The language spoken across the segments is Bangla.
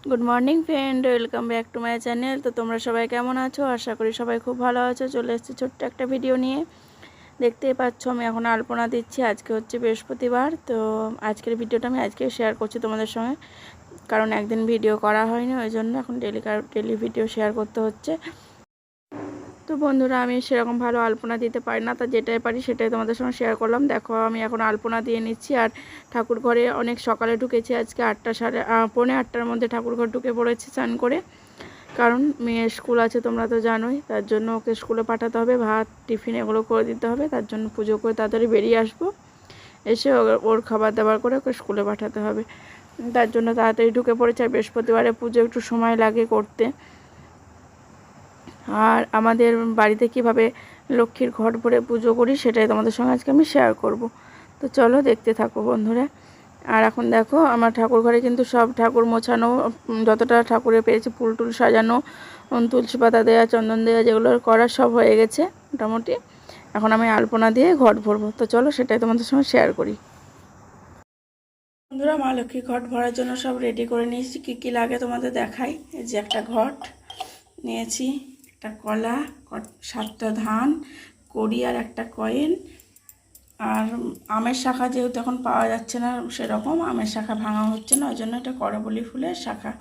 Good morning friend, welcome back to my channel. তো তোমরা সবাই কেমন আছো? আশা করি সবাই খুব ভালো আছো। চলে এসেছি ছোট্ট একটা ভিডিও নিয়ে। দেখতেই পাচ্ছ আমি এখন আলপনা দিচ্ছি। আজকে হচ্ছে বৃহস্পতিবার। তো আজকের ভিডিওটা আমি আজকে শেয়ার করছি তোমাদের সঙ্গে, কারণ একদিন ভিডিও করা হয়নি, ওই জন্য এখন ডেলি ভিডিও শেয়ার করতে হচ্ছে। তো বন্ধুরা, আমি সেরকম ভালো আলপনা দিতে পারি না, তা যেটাই পারি সেটাই তোমাদের সঙ্গে শেয়ার করলাম। দেখো আমি এখন আলপনা দিয়ে নিচ্ছি। আর ঠাকুর ঘরে অনেক সকালে ঢুকেছি, আজকে 8:30-8:45টার মধ্যে ঠাকুর ঘর ঢুকে পড়েছি স্নান করে, কারণ মেয়ের স্কুল আছে তোমরা তো জানোই। তার জন্য ওকে স্কুলে পাঠাতে হবে, ভাত টিফিন এগুলো করে দিতে হবে। তার জন্য পুজো করে তাড়াতাড়ি বেরিয়ে আসবো, এসে ওর খাবার দাবার করে ওকে স্কুলে পাঠাতে হবে। তার জন্য তাড়াতাড়ি ঢুকে পড়েছে। আর বৃহস্পতিবারে পুজো একটু সময় লাগে করতে। আর আমাদের বাড়িতে কিভাবে লক্ষ্মীর ঘট ভরে পুজো করি সেটাই তোমাদের সঙ্গে আজকে আমি শেয়ার করব। তো চলো দেখতে থাকো বন্ধুরা। আর এখন দেখো আমার ঠাকুর ঘরে কিন্তু সব ঠাকুর মোছানো, যতটা ঠাকুরে পেয়েছি ফুল টুল সাজানো, তুলসী পাতা দেওয়া, চন্দন দেওয়া, যেগুলো করা সব হয়ে গেছে মোটামুটি। এখন আমি আলপনা দিয়ে ঘট ভরবো। তো চলো সেটাই তোমাদের সঙ্গে শেয়ার করি। বন্ধুরা, মা লক্ষ্মীর ঘট ভরার জন্য সব রেডি করে নিয়েছি। কী কী লাগে তোমাদের দেখাই। এই যে একটা ঘট নিয়েছি, একটা কলা, 7টা ধান, কড়ি আর একটা কয়েন। আর আমের শাখা যেহেতু এখন পাওয়া যাচ্ছে না, সেরকম আমের শাখা ভাঙা হচ্ছে না, ওই জন্য এটা করবলি ফুলের শাখা,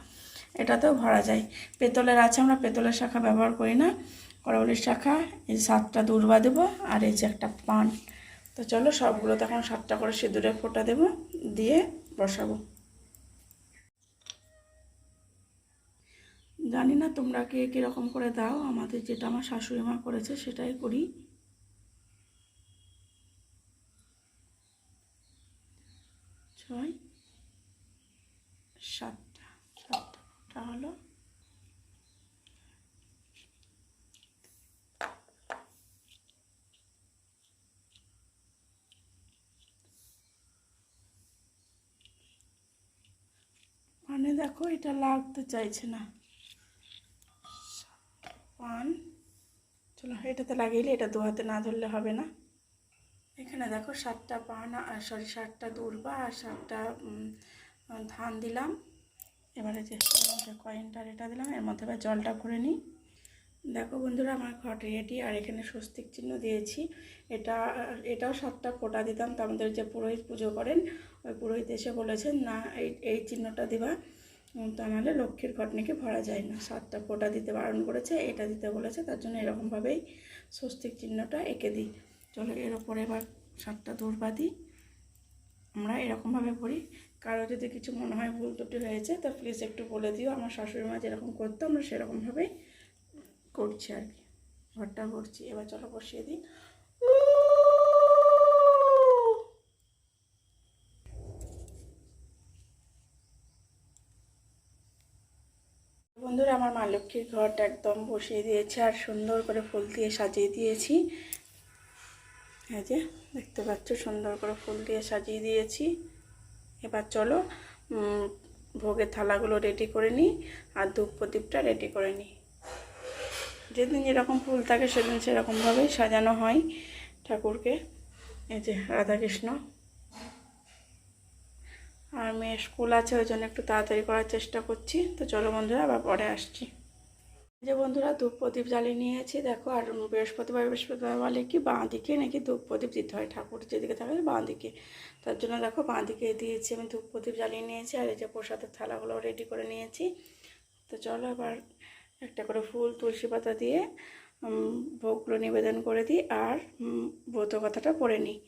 এটাতেও ভরা যায়। পেতলের আছে, আমরা পেতলের শাখা ব্যবহার করি না, করবলির শাখা। এই 7টা দূর্বা দেবো, আর এই যে একটা পান। তো চলো সবগুলো তখন 7টা করে সিঁদুরে ফোঁটা দেবো, দিয়ে বসাবো। জানি না তোমরা কে কীরকম করে দাও, আমাদের যেটা আমার শাশুড়ি মা করেছে সেটাই করি। 6, 7টা 7টা হলো। মানে দেখো এটা লাগতে চাইছে না পান। চলো এটাতে লাগিয়ে, এটা 2 হাতে না ধরলে হবে না। এখানে দেখো 7টা পান, আর 7টা দূর্বা আর 7টা ধান দিলাম। এবারে যে কয়েনটা এটা দিলাম, এর মধ্যে এবার জলটা ভরে নিই। দেখো বন্ধুরা, আমার ঘট রেডি। আর এখানে স্বস্তিক চিহ্ন দিয়েছি। এটাও 7টা ফোঁটা দিতাম, তো আমাদের যে পুরোহিত পুজো করেন, ওই পুরোহিত এসে বলেছেন না এই চিহ্নটা দিবা, তা নাহলে লক্ষ্মীর ঘট নাকি ভরা যায় না। 7টা ফোঁটা দিতে বারণ করেছে, এটা দিতে বলেছে, তার জন্য এরকমভাবেই স্বস্তিক চিহ্নটা এঁকে দিই। চলো এর ওপরে এবার 7টা দূর্বা দিই। আমরা এরকমভাবে ভরি। কারো যদি কিছু মনে হয় ভুল ত্রুটি হয়েছে তো প্লিজ একটু বলে দিও। আমার শাশুড়ি মা যেরকম করতো আমরা সেরকমভাবেই করছি আর কি, ঘরটা ভরছি। এবার চলো বসিয়ে দিই। বন্ধুরা, আমার মা লক্ষ্মীর ঘরটা একদম বসিয়ে দিয়েছে, আর সুন্দর করে ফুল দিয়ে সাজিয়ে দিয়েছি। এই যে দেখতে পাচ্ছ, সুন্দর করে ফুল দিয়ে সাজিয়ে দিয়েছি। এবার চলো ভোগের থালাগুলো রেডি করে নিই, আর ধূপ প্রদীপটা রেডি করে নিই। যেদিন যেরকম ফুল থাকে সেদিন সেরকমভাবেই সাজানো হয় ঠাকুরকে। এই যে রাধাকৃষ্ণ। আর মেয়ের স্কুল আছে, ওই জন্য একটু তাড়াতাড়ি করার চেষ্টা করছি। তো চলো বন্ধুরা, আবার পরে আসছি। যে বন্ধুরা, ধূপ প্রদীপ জ্বালিয়ে নিয়েছি দেখো। আর বৃহস্পতিবার বলে কি বাঁ দিকে নাকি ধূপ প্রদীপ দিতে হয়, ঠাকুর যেদিকে থাকে বাঁ দিকে। তার জন্য দেখো বাঁ দিকে দিয়েছি আমি ধূপ প্রদীপ জ্বালিয়ে নিয়েছি। আর এই যে প্রসাদের থালাগুলো রেডি করে নিয়েছি। তো চলো এবার একটা করে ফুল তুলসী পাতা দিয়ে ভোগগুলো নিবেদন করে দিই, আর ব্রত কথাটা পড়ে নিই।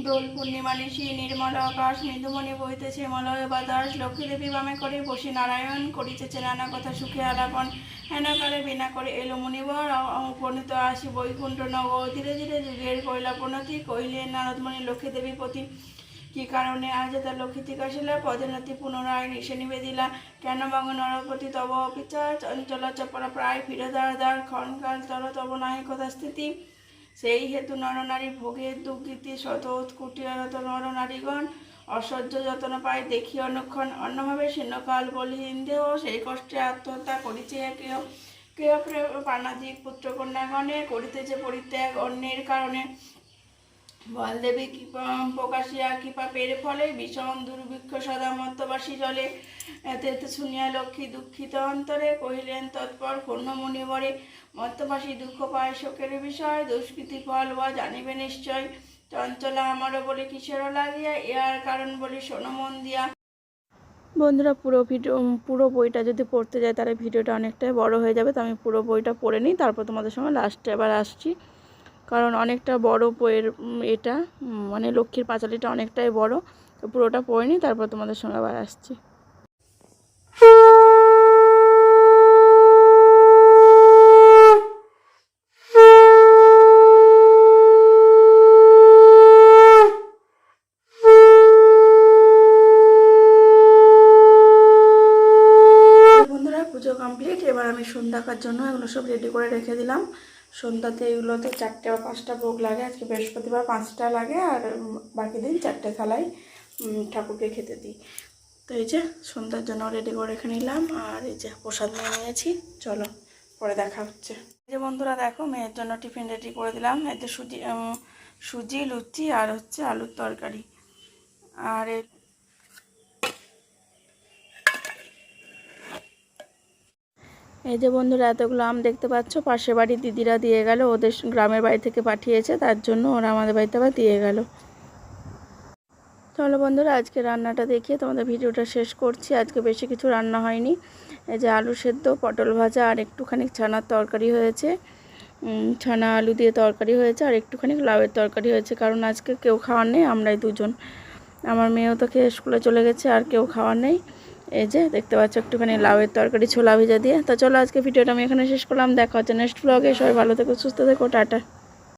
দোল পূর্ণিমা নিশি নির্মল আকাশ, মৃদুমণি বইতেছে মলয় বাতাস, লক্ষ্মী দেবী বামে করে বসি নারায়ণ, করিতেছে নানা কথা সুখে আলাপন, হেনকালে বিনা করে এলো মুনিবর, উপনীত আসি বৈকুণ্ঠ নগর, ধীরে ধীরে যুগের কইলা প্রণতি, কইলেন নারদমণি লক্ষ্মী দেবী পতি, কি কারণে আজ তার লক্ষ্মী জিজ্ঞাসিলা, পদোন্নতি পুনরায় নিশে নিবেদিলা, কেন বাঙ্গ নরপতি তব অবিচার, চঞ্চল চপলা প্রায় ফিরে দ্বার দ্বার, ক্ষণকাল তর তব নাহি কথা স্থিতি, সেই হেতু নরনারী ভোগের দুর্গীতি, শত কুটিরত নরনারীগণ অসহ্য যতন পায় দেখি অনুক্ষণ, অন্যভাবে শীর্ণকাল বলিহীন দেহ, সেই কষ্টে আত্মহত্যা করিছে কেহ কেহ প্রাণাধিক পুত্রকন্যাগণে, করিতেছে পরিত্যাগ অন্যের কারণে, বলদেবী কৃপা প্রকাশিয়া কৃপা পেরে ফলে বিষম দুর্ভিক্ষ সদা মর্তবাসী জলে এতে শুনিয়া লক্ষ্মী দুঃখিত অন্তরে কহিলেন তৎপর পূর্ণমণি বরে মর্তবাসী দুঃখ পায় শোকের বিষয় দুষ্কৃতি ফল বা জানিবে নিশ্চয় চঞ্চলা আমারও বলে কিসেরও লাগিয়া ইহার কারণ বলি শোনো মন দিয়া। বন্ধুরা পুরো বইটা যদি পড়তে যায় তাহলে ভিডিওটা অনেকটাই বড় হয়ে যাবে, তো আমি পুরো বইটা পড়ে নিই, তারপর তোমাদের সঙ্গে লাস্টে আবার আসছি, কারণ অনেকটা বড় বইয়ের এটা মানে লক্ষ্মীর পাঁচালীটা অনেকটাই বড়, তো পুরোটা পড়ে নিই, তারপর তোমাদের সঙ্গে আবার আসছি। পুজো কমপ্লিট, এবার আমি সন্ধ্যাকার জন্য এগুলো সব রেডি করে রেখে দিলাম। সন্ধ্যাতে এগুলোতে 4টে বা 5টা ভোগ লাগে, আজকে বৃহস্পতিবার 5টা লাগে, আর বাকি দিন 4টে থালায় ঠাকুরকে খেতে দিই। তো এই যে সন্ধ্যার জন্য রেডি করে রেখে নিলাম, আর এই যে প্রসাদ নিয়ে নিয়েছি, চলো পরে দেখা হচ্ছে। এই যে বন্ধুরা দেখো, মেয়ের জন্য টিফিন রেডি করে দিলাম, এতে সুজি লুচি আর হচ্ছে আলুর তরকারি। আর এই যে বন্ধুরা এতগুলো আম দেখতে পাচ্ছ, পাশের বাড়ির দিদিরা দিয়ে গেল, ওদের গ্রামের বাড়ি থেকে পাঠিয়েছে, তার জন্য ওরা আমাদের বাড়িতে আবার দিয়ে গেল। চলো বন্ধুরা আজকে রান্নাটা দেখিয়ে তোমাদের ভিডিওটা শেষ করছি। আজকে বেশি কিছু রান্না হয়নি, এই যে আলু সেদ্ধ, পটল ভাজা, আর একটুখানি ছানার তরকারি হয়েছে, ছানা আলু দিয়ে তরকারি হয়েছে, আর একটুখানি লাউয়ের তরকারি হয়েছে, কারণ আজকে কেউ খাওয়ার নেই, আমরাই দুজন, আমার মেয়েও তো খেয়ে স্কুলে চলে গেছে, আর কেউ খাওয়ার নেই। এই যে দেখতে পাচ্ছ একটুখানি লাউয়ের তরকারি ছোলা ভেজা দিয়ে। তো চলো আজকে ভিডিওটা আমি এখানে শেষ করলাম, দেখা হচ্ছে নেক্সট ব্লগে। সবাই ভালো থেকো, সুস্থ থেকো, টাটা।